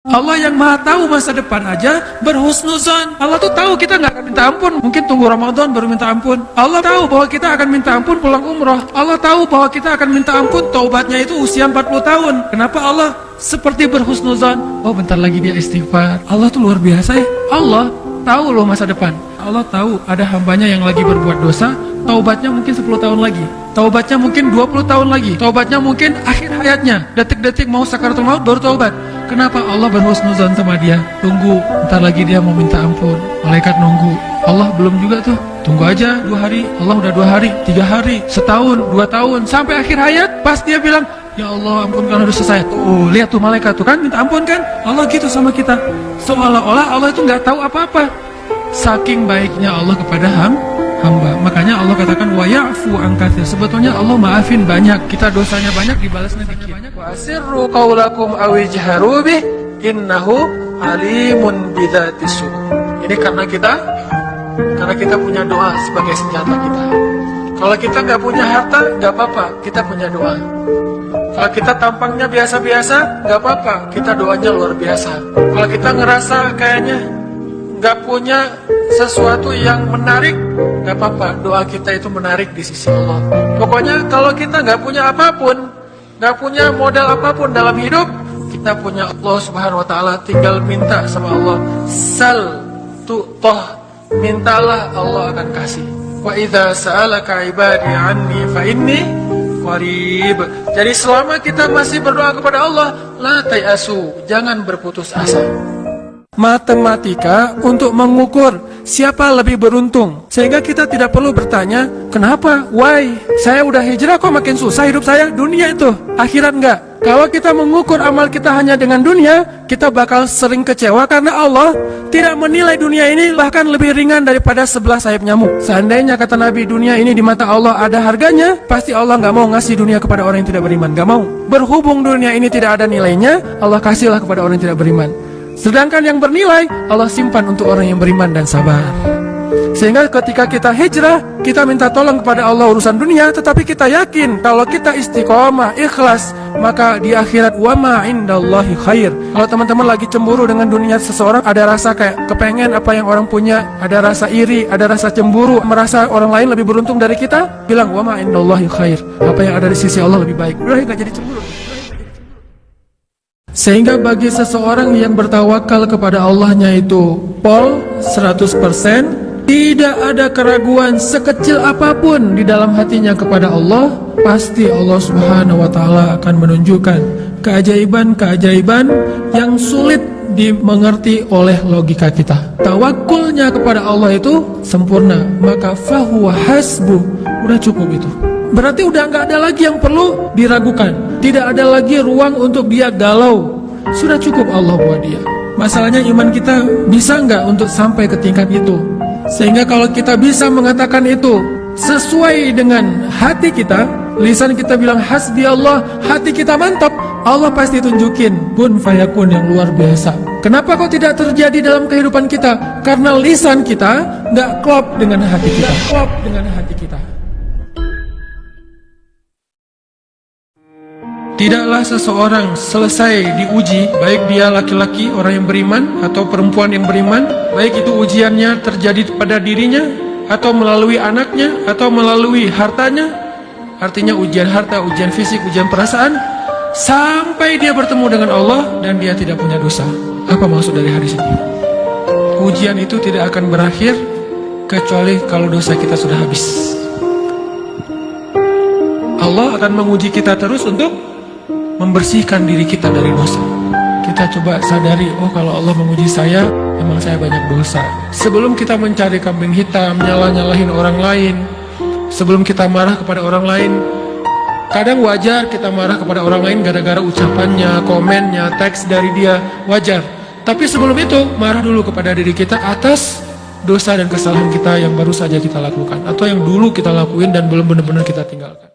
Allah yang maha tahu masa depan aja berhusnuzon. Allah tuh tahu kita nggak akan minta ampun, mungkin tunggu Ramadan baru minta ampun. Allah tahu bahwa kita akan minta ampun pulang umroh. Allah tahu bahwa kita akan minta ampun taubatnya itu usia 40 tahun. Kenapa Allah seperti berhusnuzon? Oh, bentar lagi dia istighfar. Allah tuh luar biasa ya. Allah tahu loh masa depan. Allah tahu ada hambanya yang lagi berbuat dosa, taubatnya mungkin 10 tahun lagi, taubatnya mungkin 20 tahun lagi, taubatnya mungkin akhir hayatnya, detik-detik mau sakaratul maut baru taubat. Kenapa Allah berhusnuzon sama dia? Tunggu, ntar lagi dia mau minta ampun. Malaikat nunggu. Allah belum juga tuh. Tunggu aja 2 hari. Allah udah 2 hari, 3 hari, setahun, 2 tahun, sampai akhir hayat. Pas dia bilang, ya Allah ampunkan dosa saya. Tuh, lihat tuh malaikat tuh kan minta ampun kan? Allah gitu sama kita. Seolah-olah Allah itu nggak tahu apa-apa. Saking baiknya Allah kepada hamba. Makanya Allah katakan wa ya'fu an katsir. Sebetulnya Allah maafin banyak, kita dosanya banyak dibalasnya dikit. Wa asirru qaulakum aw ijharu bih innahu alimun bidzatis sudur. Ini karena kita punya doa sebagai senjata kita. Kalau kita nggak punya harta, nggak apa-apa, kita punya doa. Kalau kita tampangnya biasa-biasa, nggak apa-apa, kita doanya luar biasa. Kalau kita ngerasa kayaknya nggak punya sesuatu yang menarik, nggak apa-apa, doa kita itu menarik di sisi Allah. Pokoknya kalau kita nggak punya apapun, nggak punya modal apapun dalam hidup, kita punya Allah Subhanahu Wa Taala, tinggal minta sama Allah. Sal tu'tah, mintalah Allah akan kasih. Wa idza sa'alaka ibadi anni fa inni qarib. Jadi selama kita masih berdoa kepada Allah, la tayasu, jangan berputus asa. Matematika untuk mengukur siapa lebih beruntung, sehingga kita tidak perlu bertanya kenapa, why, saya udah hijrah kok makin susah hidup saya. Dunia itu, akhirat enggak. Kalau kita mengukur amal kita hanya dengan dunia, kita bakal sering kecewa karena Allah tidak menilai dunia ini bahkan lebih ringan daripada 11 sayap nyamuk. Seandainya kata Nabi dunia ini di mata Allah ada harganya, pasti Allah nggak mau ngasih dunia kepada orang yang tidak beriman, nggak mau. Berhubung dunia ini tidak ada nilainya, Allah kasihlah kepada orang yang tidak beriman. Sedangkan yang bernilai, Allah simpan untuk orang yang beriman dan sabar. Sehingga ketika kita hijrah, kita minta tolong kepada Allah urusan dunia, tetapi kita yakin kalau kita istiqomah, ikhlas, maka di akhirat wa ma indallahi khair. Kalau teman-teman lagi cemburu dengan dunia seseorang, ada rasa kayak kepengen apa yang orang punya, ada rasa iri, ada rasa cemburu, merasa orang lain lebih beruntung dari kita, bilang wa ma indallahi khair. Apa yang ada di sisi Allah lebih baik. Udah gak jadi cemburu. Sehingga bagi seseorang yang bertawakal kepada Allahnya itu pol 100%, tidak ada keraguan sekecil apapun di dalam hatinya kepada Allah, pasti Allah Subhanahu Wa Taala akan menunjukkan keajaiban-keajaiban yang sulit dimengerti oleh logika kita. Tawakulnya kepada Allah itu sempurna, maka fahuwa hasbuh, udah cukup itu. Berarti udah nggak ada lagi yang perlu diragukan, tidak ada lagi ruang untuk dia galau. Sudah cukup Allah buat dia. Masalahnya iman kita bisa nggak untuk sampai ke tingkat itu? Sehingga kalau kita bisa mengatakan itu sesuai dengan hati kita, lisan kita bilang hasbi Allah, hati kita mantap, Allah pasti tunjukin kun fayakun yang luar biasa. Kenapa kok tidak terjadi dalam kehidupan kita? Karena lisan kita nggak klop dengan hati kita. Tidaklah seseorang selesai diuji, baik dia laki-laki, orang yang beriman, atau perempuan yang beriman, baik itu ujiannya terjadi pada dirinya, atau melalui anaknya, atau melalui hartanya, artinya ujian harta, ujian fisik, ujian perasaan, sampai dia bertemu dengan Allah dan dia tidak punya dosa. Apa maksud dari hadis ini? Ujian itu tidak akan berakhir kecuali kalau dosa kita sudah habis. Allah akan menguji kita terus untuk membersihkan diri kita dari dosa. Kita coba sadari, oh kalau Allah menguji saya, memang saya banyak dosa. Sebelum kita mencari kambing hitam, nyalahin orang lain, sebelum kita marah kepada orang lain, kadang wajar kita marah kepada orang lain gara-gara ucapannya, komennya, teks dari dia, wajar. Tapi sebelum itu, marah dulu kepada diri kita atas dosa dan kesalahan kita yang baru saja kita lakukan, atau yang dulu kita lakuin dan belum benar-benar kita tinggalkan.